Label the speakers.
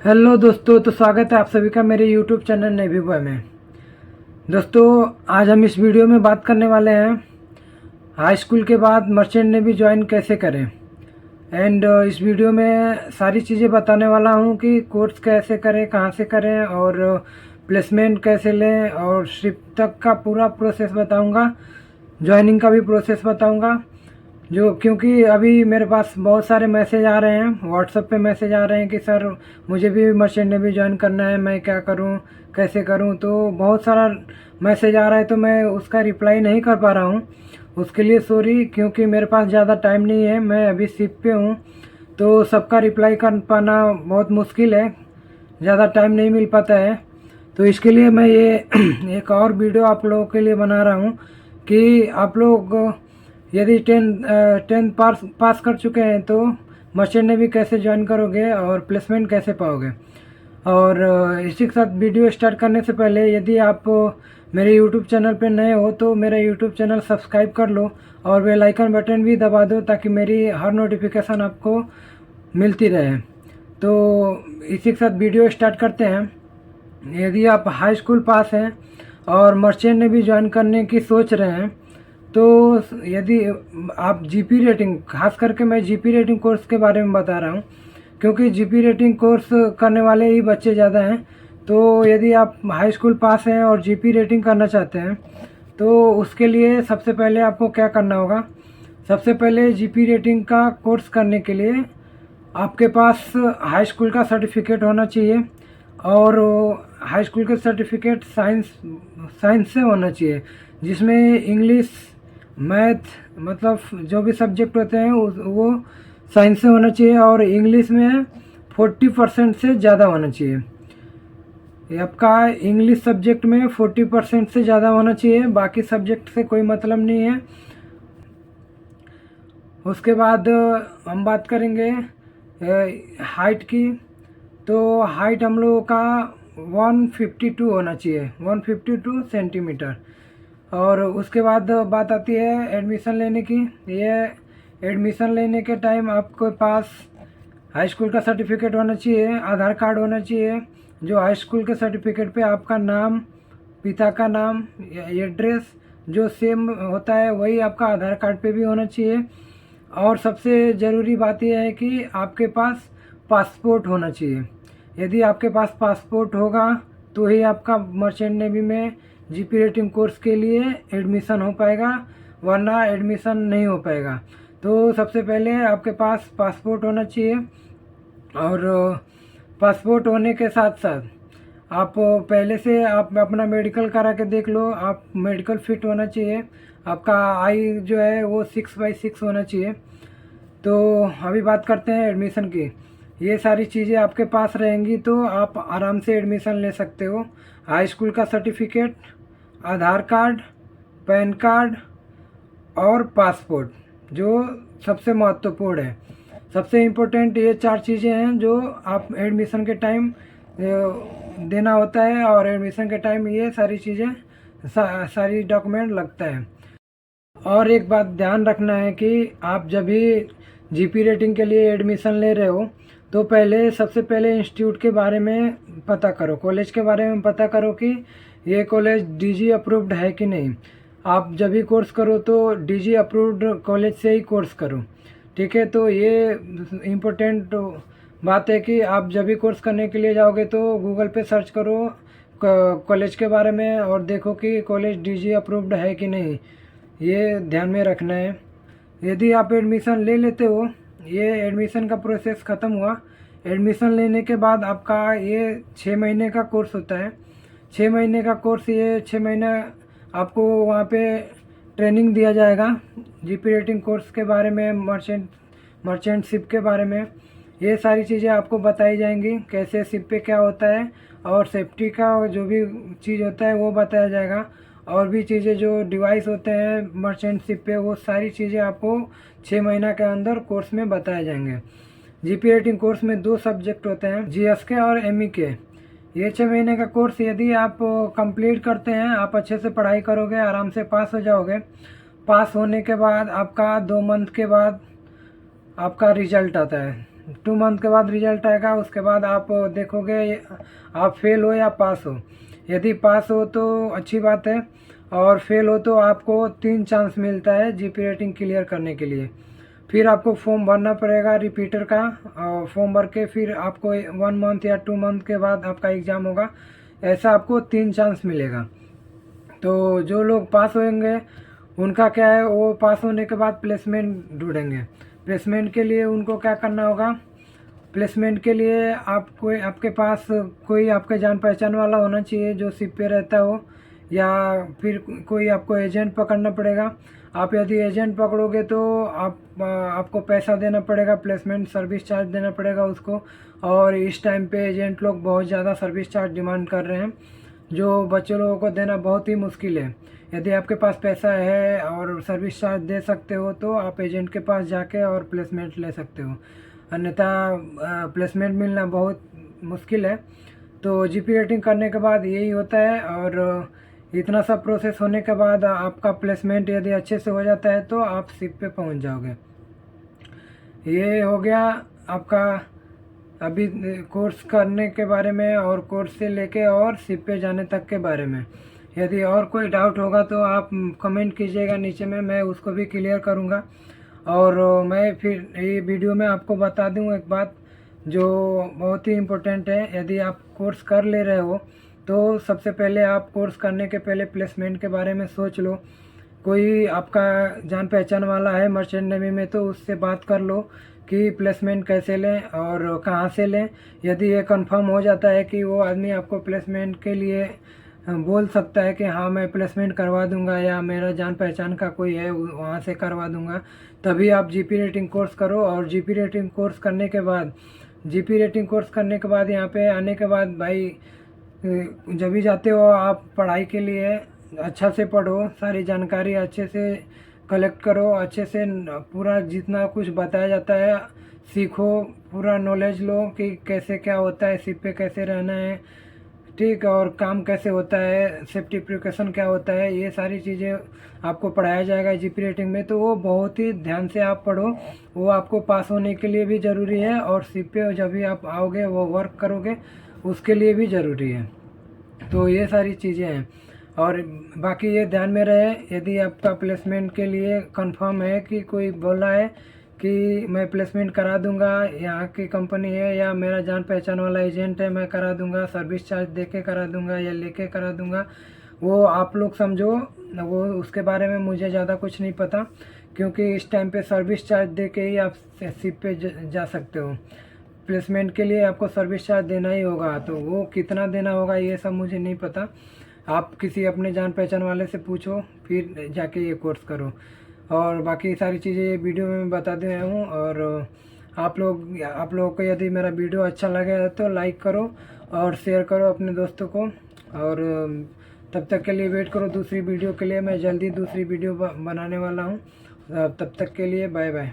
Speaker 1: Hello दोस्तों, तो स्वागत है आप सभी का मेरे यूट्यूब चैनल नेवी बॉय में। दोस्तों, आज हम इस वीडियो में बात करने वाले हैं हाई स्कूल के बाद मर्चेंट नेवी ज्वाइन कैसे करें। एंड इस वीडियो में सारी चीज़ें बताने वाला हूं कि कोर्स कैसे करें, कहां से करें और प्लेसमेंट कैसे लें और शिप तक का पूरा प्रोसेस बताऊंगा, ज्वाइनिंग का भी प्रोसेस बताऊंगा। जो क्योंकि अभी मेरे पास बहुत सारे मैसेज आ रहे हैं, व्हाट्सएप पे मैसेज आ रहे हैं कि सर मुझे भी मर्चेंट नेवी ज्वाइन करना है, मैं क्या करूं, कैसे करूं। तो बहुत सारा मैसेज आ रहा है तो मैं उसका रिप्लाई नहीं कर पा रहा हूं। उसके लिए सॉरी, क्योंकि मेरे पास ज़्यादा टाइम नहीं है, मैं अभी शिप पे हूं तो सबका रिप्लाई कर पाना बहुत मुश्किल है, ज़्यादा टाइम नहीं मिल पाता है। तो इसके लिए मैं ये एक और वीडियो आप लोगों के लिए बना रहा हूँ कि आप लोग यदि टेंथ पास कर चुके हैं तो मर्चेंट नेवी कैसे ज्वाइन करोगे और प्लेसमेंट कैसे पाओगे। और इसी के साथ वीडियो स्टार्ट करने से पहले यदि आप मेरे यूट्यूब चैनल पर नए हो तो मेरा यूट्यूब चैनल सब्सक्राइब कर लो और बेल आइकन बटन भी दबा दो ताकि मेरी हर नोटिफिकेशन आपको मिलती रहे। तो इसी के साथ वीडियो स्टार्ट करते हैं। यदि आप हाई स्कूल पास हैं और मर्चेंट नेवी ज्वाइन करने की सोच रहे हैं तो यदि आप जीपी रेटिंग, खास करके मैं जीपी रेटिंग कोर्स के बारे में बता रहा हूँ क्योंकि जीपी रेटिंग कोर्स करने वाले ही बच्चे ज़्यादा हैं। तो यदि आप हाई स्कूल पास हैं और जीपी रेटिंग करना चाहते हैं तो उसके लिए सबसे पहले आपको क्या करना होगा। सबसे पहले जीपी रेटिंग का कोर्स करने के लिए आपके पास हाई स्कूल का सर्टिफिकेट होना चाहिए और हाई स्कूल के सर्टिफिकेट साइंस से होना चाहिए, जिसमें इंग्लिश, मैथ, मतलब जो भी सब्जेक्ट होते हैं वो साइंस से होना चाहिए और इंग्लिश में 40% से ज़्यादा होना चाहिए। ये आपका इंग्लिश सब्जेक्ट में 40% से ज़्यादा होना चाहिए, बाकी सब्जेक्ट से कोई मतलब नहीं है। उसके बाद हम बात करेंगे हाइट की। तो हाइट हम लोगों का 152 होना चाहिए, 152 सेंटीमीटर। और उसके बाद बात आती है एडमिशन लेने की। ये एडमिशन लेने के टाइम आपके पास हाई स्कूल का सर्टिफिकेट होना चाहिए, आधार कार्ड होना चाहिए। जो हाई स्कूल के सर्टिफिकेट पे आपका नाम, पिता का नाम, एड्रेस जो सेम होता है वही आपका आधार कार्ड पे भी होना चाहिए। और सबसे ज़रूरी बात यह है कि आपके पास पासपोर्ट होना चाहिए। यदि आपके पास पासपोर्ट होगा तो ही आपका मर्चेंट नेवी में जीपी रेटिंग कोर्स के लिए एडमिशन हो पाएगा, वरना एडमिशन नहीं हो पाएगा। तो सबसे पहले आपके पास पासपोर्ट होना चाहिए और पासपोर्ट होने के साथ साथ आप पहले से आप अपना मेडिकल करा के देख लो, आप मेडिकल फिट होना चाहिए। आपका आई जो है वो 6/6 होना चाहिए। तो अभी बात करते हैं एडमिशन की। ये सारी चीज़ें आपके पास रहेंगी तो आप आराम से एडमिशन ले सकते हो। हाई स्कूल का सर्टिफिकेट, आधार कार्ड, पैन कार्ड और पासपोर्ट जो सबसे महत्वपूर्ण है। सबसे इम्पोर्टेंट ये 4 चीज़ें हैं जो आप एडमिशन के टाइम देना होता है और एडमिशन के टाइम ये सारी चीज़ें सारी डॉक्यूमेंट लगता है। और एक बात ध्यान रखना है कि आप जब भी जीपी रेटिंग के लिए एडमिशन ले रहे हो तो पहले सबसे पहले इंस्टीट्यूट के बारे में पता करो, कॉलेज के बारे में पता करो कि ये कॉलेज डीजी अप्रूव्ड है कि नहीं। आप जब भी कोर्स करो तो डीजी अप्रूव्ड कॉलेज से ही कोर्स करो, ठीक है। तो ये इम्पोर्टेंट बात है कि आप जब भी कोर्स करने के लिए जाओगे तो गूगल पे सर्च करो कॉलेज के बारे में और देखो कि कॉलेज डीजी अप्रूव्ड है कि नहीं, ये ध्यान में रखना है। यदि आप एडमिशन ले लेते हो, ये एडमिशन का प्रोसेस ख़त्म हुआ। एडमिशन लेने के बाद आपका ये 6 महीने का कोर्स होता है। 6 महीने का कोर्स, ये 6 महीने आपको वहाँ पे ट्रेनिंग दिया जाएगा जीपी रेटिंग कोर्स के बारे में, मर्चेंटशिप के बारे में। ये सारी चीज़ें आपको बताई जाएंगी, कैसे शिप पे क्या होता है और सेफ्टी का जो भी चीज़ होता है वो बताया जाएगा। और भी चीज़ें जो डिवाइस होते हैं मर्चेंटशिप पे, वो सारी चीज़ें आपको 6 महीना के अंदर कोर्स में बताए जाएंगे। जीपी रेटिंग कोर्स में 2 सब्जेक्ट होते हैं, जीएसके और एमईके। ये 6 महीने का कोर्स यदि आप कंप्लीट करते हैं, आप अच्छे से पढ़ाई करोगे, आराम से पास हो जाओगे। पास होने के बाद आपका 2 मंथ के बाद आपका रिजल्ट आता है। 2 मंथ के बाद रिजल्ट आएगा। उसके बाद आप देखोगे आप फेल हो या पास हो। यदि पास हो तो अच्छी बात है, और फेल हो तो आपको 3 चांस मिलता है जीपी रेटिंग क्लियर करने के लिए। फिर आपको फॉर्म भरना पड़ेगा रिपीटर का, और फॉर्म भर के फिर आपको 1 मंथ या 2 मंथ के बाद आपका एग्ज़ाम होगा। ऐसा आपको 3 चांस मिलेगा। तो जो लोग पास होंगे उनका क्या है, वो पास होने के बाद प्लेसमेंट ढूंढेंगे। प्लेसमेंट के लिए उनको क्या करना होगा, प्लेसमेंट के लिए आपको आपके पास कोई आपके जान पहचान वाला होना चाहिए जो शिप पे रहता हो, या फिर कोई आपको एजेंट पकड़ना पड़ेगा। आप यदि एजेंट पकड़ोगे तो आपको पैसा देना पड़ेगा, प्लेसमेंट सर्विस चार्ज देना पड़ेगा उसको। और इस टाइम पे एजेंट लोग बहुत ज़्यादा सर्विस चार्ज डिमांड कर रहे हैं, जो बच्चे लोगों को देना बहुत ही मुश्किल है। यदि आपके पास पैसा है और सर्विस चार्ज दे सकते हो तो आप एजेंट के पास जाके और प्लेसमेंट ले सकते हो, अन्यथा प्लेसमेंट मिलना बहुत मुश्किल है। तो जीपी रेटिंग करने के बाद यही होता है, और इतना सब प्रोसेस होने के बाद आपका प्लेसमेंट यदि अच्छे से हो जाता है तो आप शिप पे पहुंच जाओगे। ये हो गया आपका अभी कोर्स करने के बारे में, और कोर्स से लेके और शिप पे जाने तक के बारे में। यदि और कोई डाउट होगा तो आप कमेंट कीजिएगा नीचे में, मैं उसको भी क्लियर करूँगा। और मैं फिर ये वीडियो में आपको बता दूँ एक बात जो बहुत ही इम्पोर्टेंट है। यदि आप कोर्स कर ले रहे हो तो सबसे पहले आप कोर्स करने के पहले प्लेसमेंट के बारे में सोच लो। कोई आपका जान पहचान वाला है मर्चेंट नेवी में तो उससे बात कर लो कि प्लेसमेंट कैसे लें और कहाँ से लें। यदि ये कंफर्म हो जाता है कि वो आदमी आपको प्लेसमेंट के लिए बोल सकता है कि हाँ मैं प्लेसमेंट करवा दूंगा, या मेरा जान पहचान का कोई है वहाँ से करवा दूंगा, तभी आप जीपी रेटिंग कोर्स करो। और जीपी रेटिंग कोर्स करने के बाद यहाँ पे आने के बाद भाई जब भी जाते हो आप पढ़ाई के लिए अच्छा से पढ़ो, सारी जानकारी अच्छे से कलेक्ट करो, अच्छे से पूरा जितना कुछ बताया जाता है सीखो, पूरा नॉलेज लो कि कैसे क्या होता है, शिप पे कैसे रहना है, ठीक, और काम कैसे होता है, सेफ्टी प्रिकॉशन क्या होता है, ये सारी चीज़ें आपको पढ़ाया जाएगा जीपी रेटिंग में। तो वो बहुत ही ध्यान से आप पढ़ो, वो आपको पास होने के लिए भी ज़रूरी है, और शिप पे जब भी आप आओगे वो वर्क करोगे उसके लिए भी ज़रूरी है। तो ये सारी चीज़ें हैं, और बाकी ये ध्यान में रहे, यदि आपका प्लेसमेंट के लिए कंफर्म है कि कोई बोला है कि मैं प्लेसमेंट करा दूंगा, यहाँ की कंपनी है या मेरा जान पहचान वाला एजेंट है मैं करा दूंगा, सर्विस चार्ज दे के करा दूंगा या लेके करा दूंगा, वो आप लोग समझो। वो उसके बारे में मुझे ज़्यादा कुछ नहीं पता, क्योंकि इस टाइम पे सर्विस चार्ज दे के ही आप शिप पे जा सकते हो। प्लेसमेंट के लिए आपको सर्विस चार्ज देना ही होगा, तो वो कितना देना होगा ये सब मुझे नहीं पता। आप किसी अपने जान पहचान वाले से पूछो फिर जाके ये कोर्स करो। और बाकी सारी चीज़ें ये वीडियो में मैं बता दे रहा हूँ। और आप लोगों को यदि मेरा वीडियो अच्छा लगे तो लाइक करो और शेयर करो अपने दोस्तों को। और तब तक के लिए वेट करो दूसरी वीडियो के लिए, मैं जल्दी दूसरी वीडियो बनाने वाला हूँ। तब तक के लिए बाय बाय।